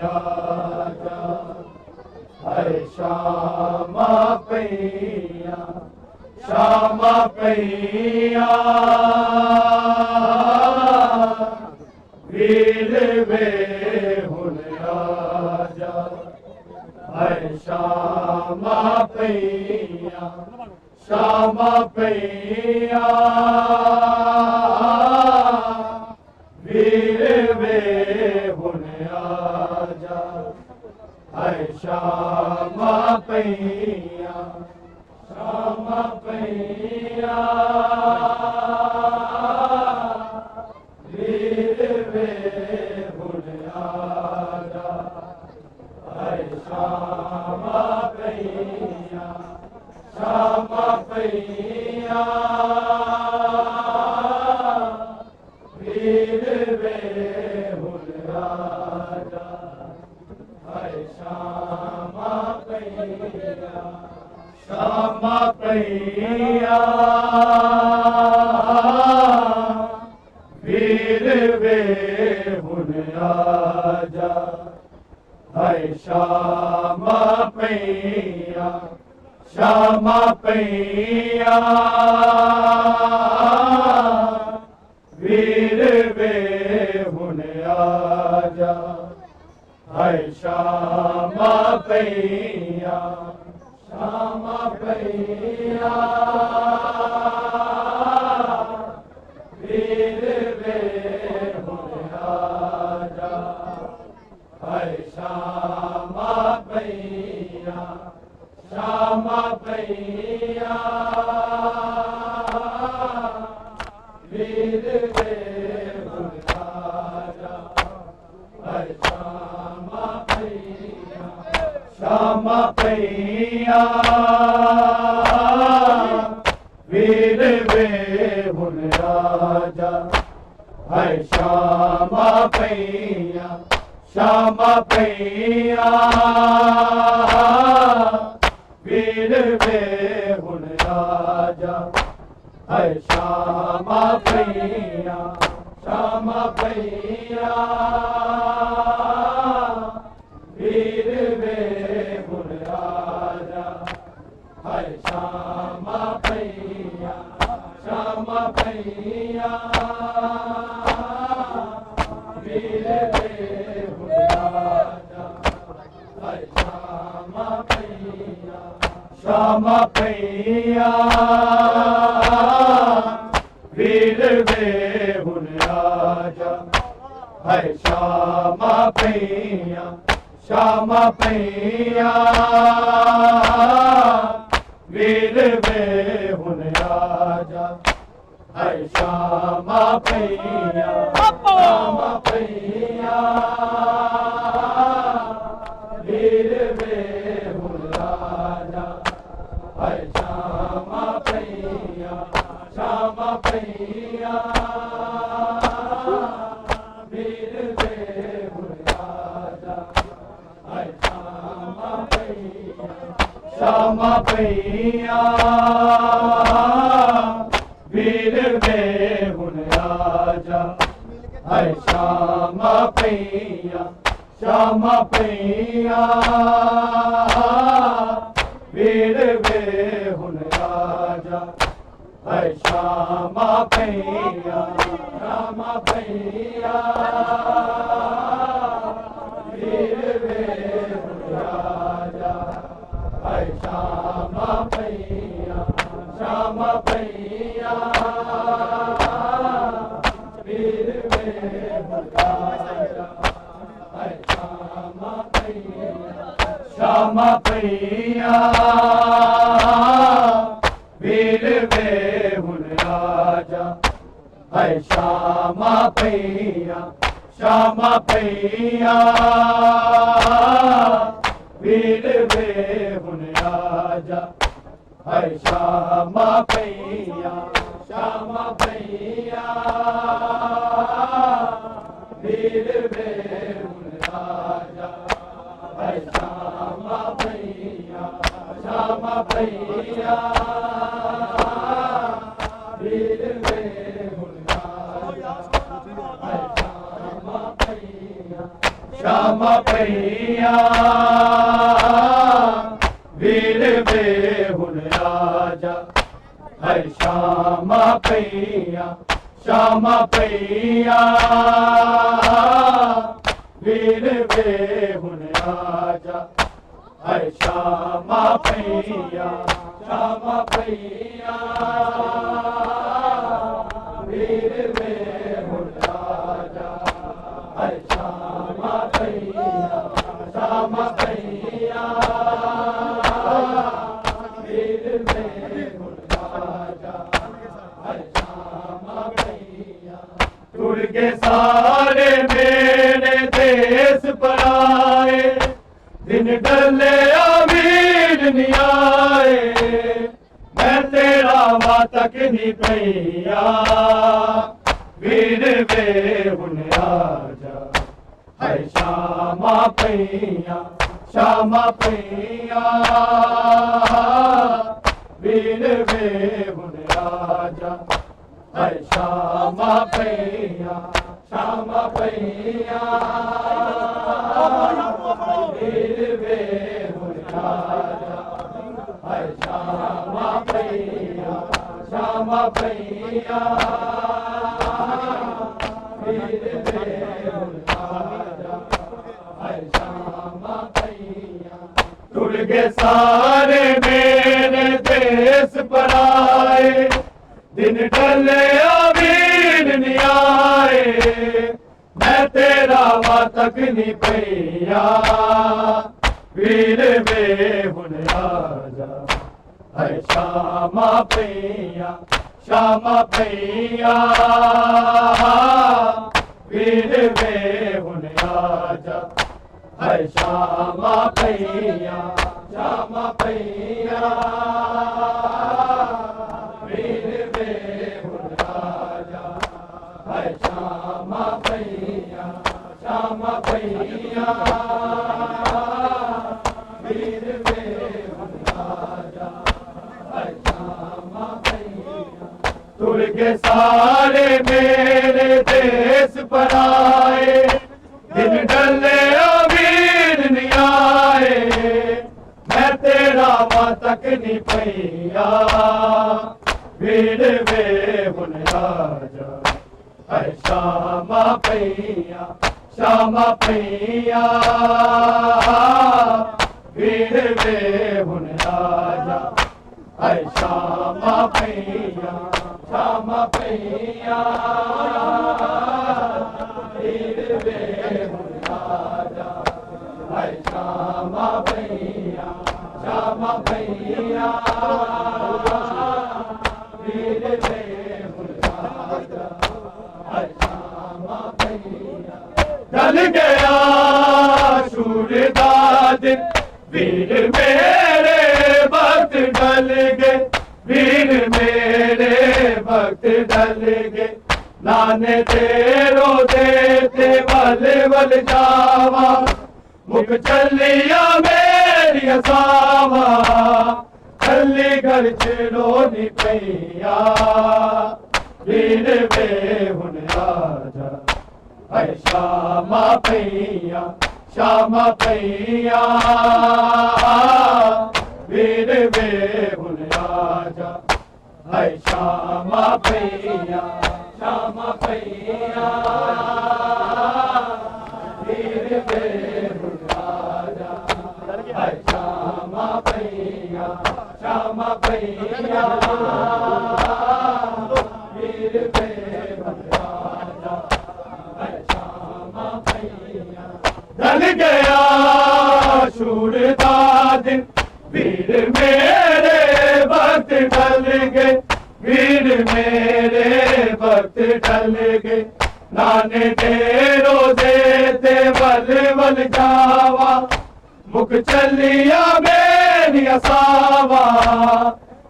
आजा हरे श्यामा पैया श्यामा पैया वीर वे हुन आजा हरे श्यामा पैया श्यामा पैया वीर वे हुन आजा हरे श्यामा पैया श्यामा पैया वीर वे हुन आजा हरे श्यामा पैया श्यामा पैया वीर वे हुन आजा हरे श्यामा पैया श्यामा पैया वीर वे हुन आजा हरे श्यामा पैया श्यामा पैया वीर वे हुन आजा हरे श्यामा पैया श्यामा पैया वीर वे हुन आजा हरे श्यामा पैया श्यामा पैया वीर वे हुन आजा हरे श्यामा पैया श्यामा पैया वीर वे हुन आजा हरे श्यामा पैया श्यामा पैया वीर वे हुन आजा हरे श्यामा पैया श्यामा पैया वीर वे हुन आजा हरे श्यामा पैया श्यामा पैया वीर वे हुन आजा हरे श्यामा पैया श्यामा पैया वीर वे हुन आजा हरे श्यामा पैया श्यामा पैया वीर वे हुन आजा हरे श्यामा पैया श्यामा पैया वीर वे हुन आजा हरे श्यामा पैया श्यामा पैया वीर वे हुन आजा हरे श्यामा पैया श्यामा पैया वीर वे हुन आजा हरे श्यामा पैया श्यामा पैया वीर वे हुन आजा हरे श्यामा पैया श्यामा पैया वीर वे हुन आजा हरे श्यामा पैया श्यामा पैया वीर वे हुन आजा हरे श्यामा पैया श्यामा पैया वीर वे हुन आजा हरे श्यामा पैया श्यामा पैया वीर वे हुन आजा हरे श्यामा पैया श्यामा पैया वीर वे हुन आजा हरे श्यामा पैया श्यामा पैया वीर वे हुन आजा हरे श्यामा पैया श्यामा पैया वीर वे हुन राजा है श्यामा पैया श्यामा पैया वीर वे हुन राजा है श्यामा पैया श्यामा पैया वीर वे हुन राजा है श्यामा पैया श्यामा पैया वीर वे हुन राजा है श्यामा पैया टूट के सारे मेरे देश पर आए दिन डले अमीर नहीं आए मैं तेरा मातक नहीं पैया वीर वे हुन राजा है श्यामा पैया श्यामा पैया वीर वे हुन राजा है श्यामा पैया श्यामा पैया वीर वे हुन राजा है श्यामा पैया श्यामा पैया वीर वे हुन राजा है श्यामा पैया टूट के सारे मेरे देश पर आए दिन डले अमीर नहीं आए मैं तेरा मातक नहीं पैया वीर वे हुन राजा है श्यामा पैया श्यामा पैया वीर वे हुन राजा है श्यामा पैया श्यामा पैया वीर वे हुन राजा है श्यामा पैया श्यामा पैया वीर वे हुन राजा है श्यामा पैया तुर के सारे मेरे देश पर आए दिन डले अमीर नहीं आए मैं तेरा मातक नहीं पैया वीर वे हुन राजा है श्यामा पैया श्यामा पैया वीर वे हुन राजा है श्यामा पैया श्यामा पैया वीर वे हुन राजा है श्यामा पैया श्यामा पैया वीर वे हुन राजा है श्यामा पैया ढल गया सूरदा दिन वीर मेरे वक्त ढल गए वीर मेरे वक्त ढल गए नाने तेरो देते वल वल जावा मुख चलिया मेरी सावा चली घर छेड़ो नी पैया वीर वे हुन राजा है श्यामा पैया श्यामा पैया वीर वे हुन राजा है श्यामा पैया श्यामा पैया वीर वे हुन राजा है श्यामा पैया श्यामा पैया वीर वे हुन राजा है श्यामा पैया ढल गया सूरदा दिन वीर मेरे वक्त ढल गए वीर मेरे वक्त ढल गए नाने तेरो देते वल वल जावा मुख चलिया मेरी सावा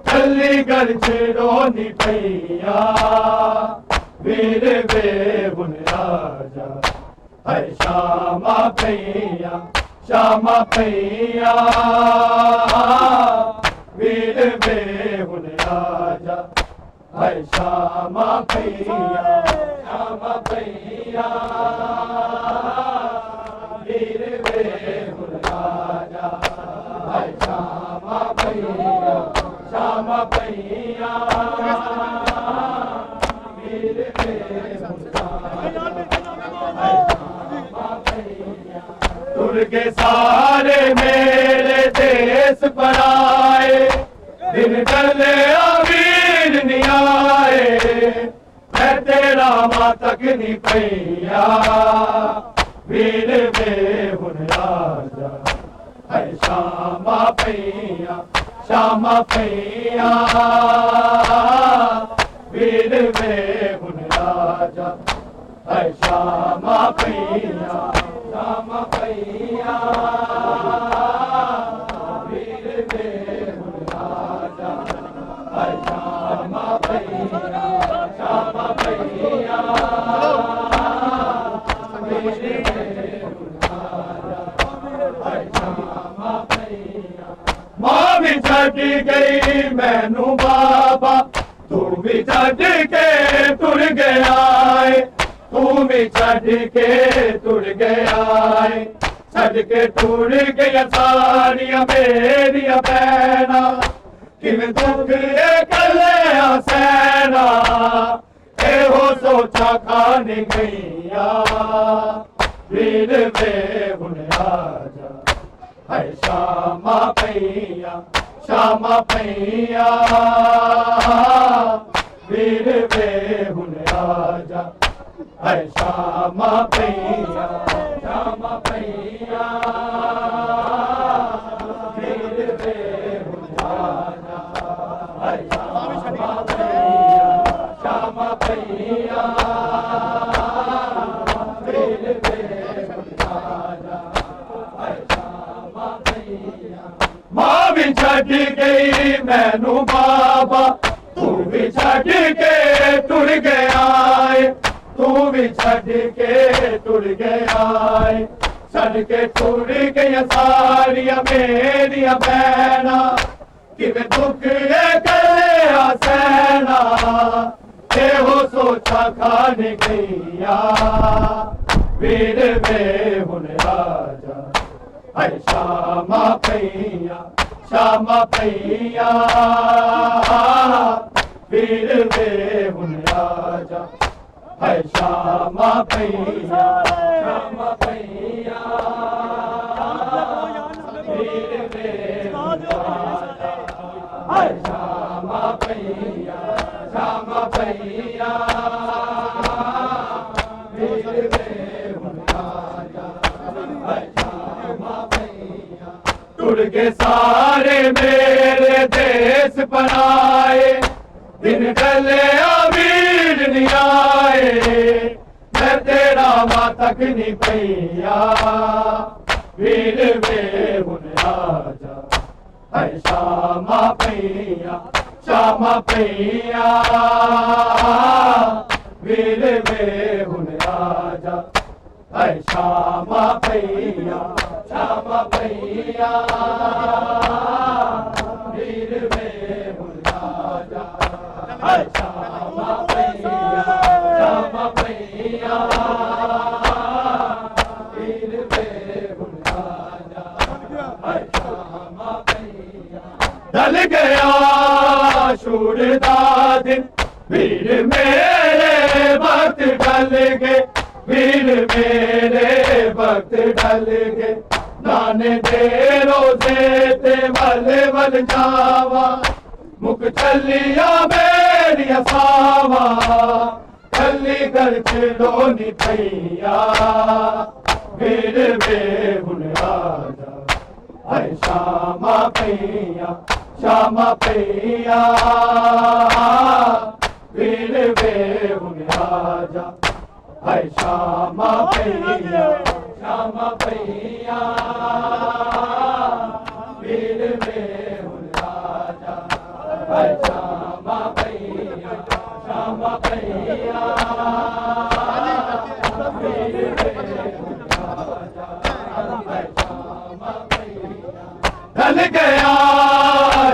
चली घर छेड़ो नी पैया वीर वे हुन राजा है श्यामा पैया श्यामा पैया वीर वे हुन राजा है श्यामा पैया श्यामा पैया टुर के सारे मेरे देश पर आए, दिन ढले अमीर नहीं आए, मैं तेरा मां तक नहीं पैया, वीर वे हुन राजा है श्यामा पैया, श्यामा पैया, वीर वे हुन राजा है श्यामा पैया, श्यामा पैया, वीर वे हुन राजा है श्यामा पैया, श्यामा पैया, वीर वे हुन राजा है श्यामा पैया। मां भी छड़ गई मैनू बाबा, तू भी छड़ के तुर गया है, तू भी छड़ के तुर गया है, छड़ के तुर गया सारिया मेरिया भैना, किवें दुख कलिया सैना, एहो सोचा खाने गईया, वीर वे हुन राजा है श्यामा पैया, श्यामा पैया, वीर वे हुन राजा है श्यामा पैया, श्यामा पैया, वीर वे हुन राजा है श्यामा पैया, श्यामा पैया, वीर वे हुन राजा है श्यामा पैया। मां भी छड़ गई मैनू बाबा, तू भी छड़ के तुर गया है, तू भी छड़ के तुर गया है, छड़ के तुर गया सारिया मेरिया भैना, किवें दुख कलिया सैना, एहो सोचा खाने गईया, वीर वे हुन राजा है श्यामा पैया, श्यामा पैया, वीर वे हुन राजा है श्यामा पैया, श्यामा पैया, वीर वे हुन राजा है श्यामा पैया, श्यामा पैया, वीर वे हुन राजा है श्यामा पैया। टुर के सारे मेरे देश पर आए, दिन ढले अमीर नहीं आए, मैं तेरा मां तक नहीं पैया, वीर वे हुन राजा है श्यामा पैया, श्यामा पैया, वीर वे हुन राजा है श्यामा पैया, श्यामा पैया, वीर वे हुन राजा है श्यामा पैया, श्यामा पैया, वीर वे हुन राजा है श्यामा पैया। ढल गया शूरदा दिन, वीर मेरे भक्त ढल गए, वीर मेरे भक्त ढल गए, नाने दे रोजे ते वल वल जावा, मुख चलिया मेरी सावा, चली कर चिड़ोनी पैया, वीर वे हुन राजा है श्यामा पैया, श्यामा पैया, वीर वे हुन राजा है श्यामा पैया, श्यामा पैया, वीर वे हुन राजा है श्यामा पैया, श्यामा पैया, वीर वे हुन राजा है श्यामा पैया। ढल गया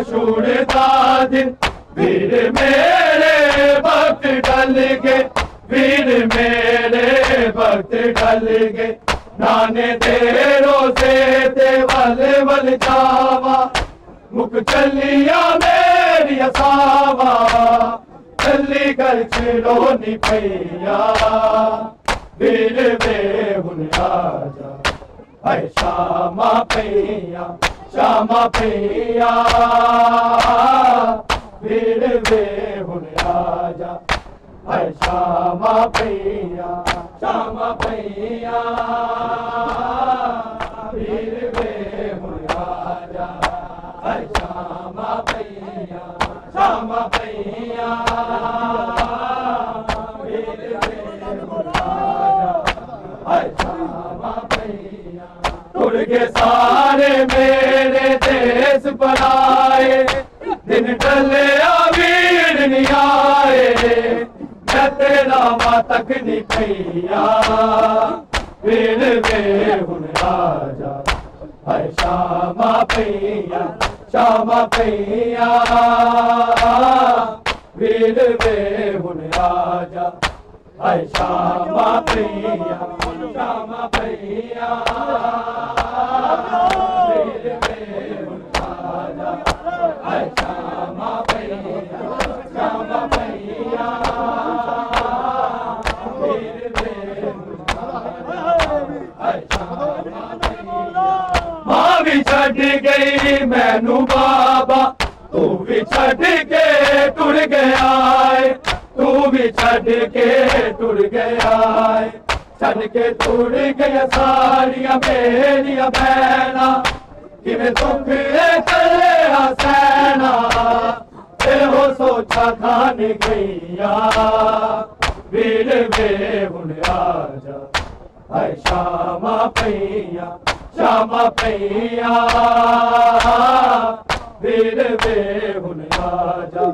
शूरदा दिन, वीर मेरे भक्त ढल गए, वीर मेरे भक्त ढल गए, नाने दे रोजे ते वल वल जावा, मुख चलिया मेरी सावा, चली कर चिड़ोनी पैया, वीर वे हुन राजा है श्यामा पैया श्यामा पैया वीर वे हुन आजा है श्यामा पैया श्यामा पैया वीर वे हुन आजा है श्यामा पैया श्यामा पैया वीर वे हुन आजा है श्यामा पैया टुट के सारे मेरे देश पर आए दिन टले वीर नहीं आए मैं तेरा मातक नहीं पैया वीर वे हुन आजा है श्यामा पैया श्यामा पैया वीर वे हुन आजा है श्यामा पैया श्यामा पैया वीर वे हुन आजा है श्यामा पैया श्यामा पैया वीर वे हुन आजा है श्यामा पैया मां भी छड़ गई मैनू बाबा तू भी छड़ के टुर गया तू भी छड़ के टुर गया छड़ के टुर गया सारिया मेरिया बहना किवें दुख चले हसैना हो सोचा खान गईया वीर वे हुन आजा है श्यामा पैया श्यामा पैया वीर वे हुन आजा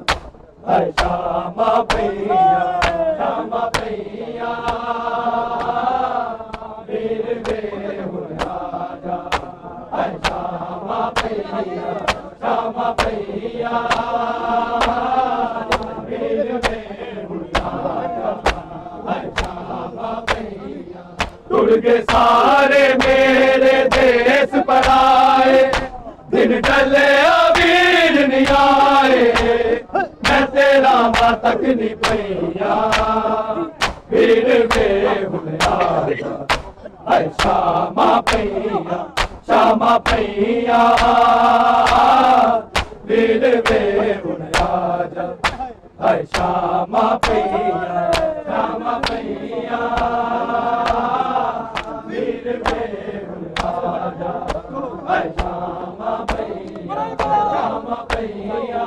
है श्यामा पैया श्यामा पैया वीर वे हुन आजा है श्यामा पैया श्यामा पैया वीर वे हुन आजा है श्यामा पैया टुट के सारे मेरे देश पर आए दिन टले वीर नहीं आए मैं तेरा मातक नहीं पैया वीर वे हुन आजा है श्यामा पैया श्यामा पैया वीर वे हुन आजा है श्यामा पैया श्यामा पैया वीर वे हुन आजा है श्यामा पैया श्यामा पैया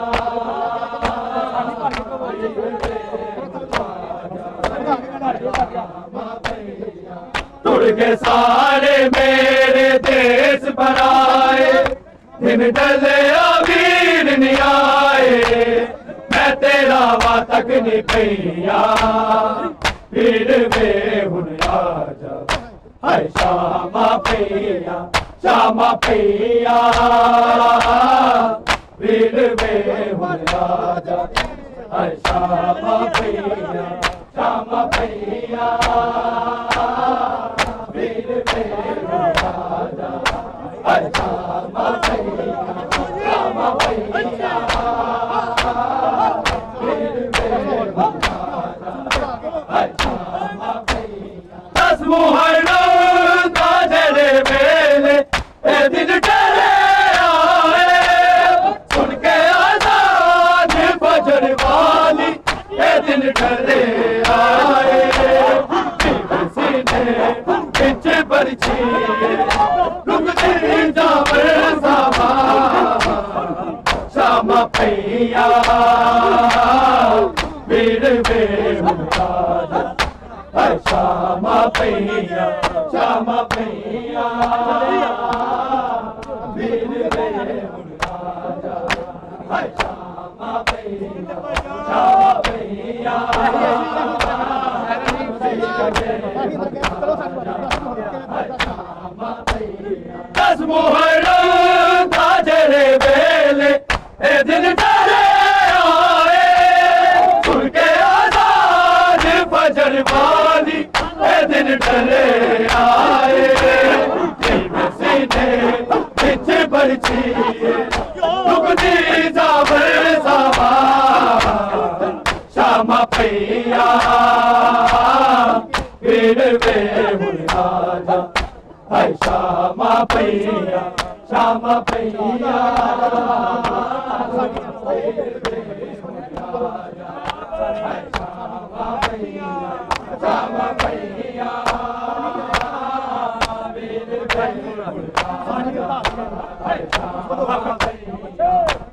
टुट के सारे मेरे देश पर आए दिन डले वीर नहीं आए मैं तेरा मातक नहीं पैया वीर वे हुन आजा है श्यामा पैया श्यामा पैया वीर वे हुन आजा है श्यामा पैया श्यामा पैया वीर वे हुन आजा है श्यामा पैया श्यामा पैया वीर वे हुन आजा है श्यामा पैया दस मुहर्रम ताजरे मेले ए दिन टले आए सुन के आजाद फजर वाली ए दिन टले आए सीने बिच बरछी रुकती जावर सामा श्यामा पैया वीर वे हुन आजा है श्यामा पैया श्यामा पैया वीर वे हुन आजा है श्यामा पैया श्यामा पैया दस मुहर्रम ताजरे बेले ए दिन टले आए सुन के आजाद फजर वाली ए दिन टले आए सीने बिच बरछी रुकती जावर सामा श्यामा पैया वीर वे हुन आजा ਹਾਏ ਸ਼ਾਮਾਂ ਪਈਆਂ ਸ਼ਾਮਾਂ ਪਈਆਂ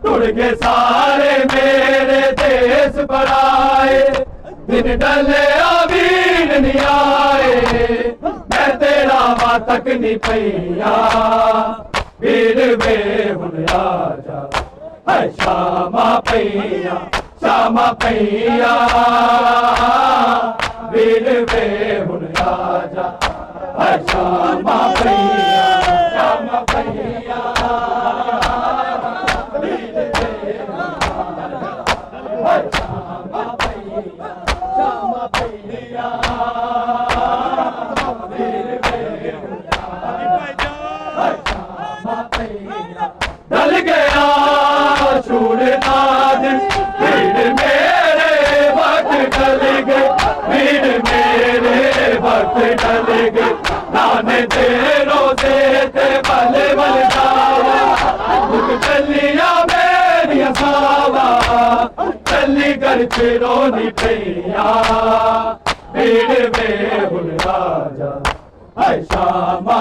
टुट के सारे मेरे देश पर आए दिन डले अमीन नहीं आए मैं तेरा मां तक नहीं पैया वीर वे हुन आजा हाय शामा पैया वीर वे हुन आजा हाय शामा पैया डल गया छूड़ना दिन भीड़ मेरे वक्त डल गए भीड़ मेरे वक्त डल गए नाने तेरों से ते बले बल जावा मुख चलिया मेरी सावा चली कर चिरो नी भैया भीड़ में हुन राजा हाय शामा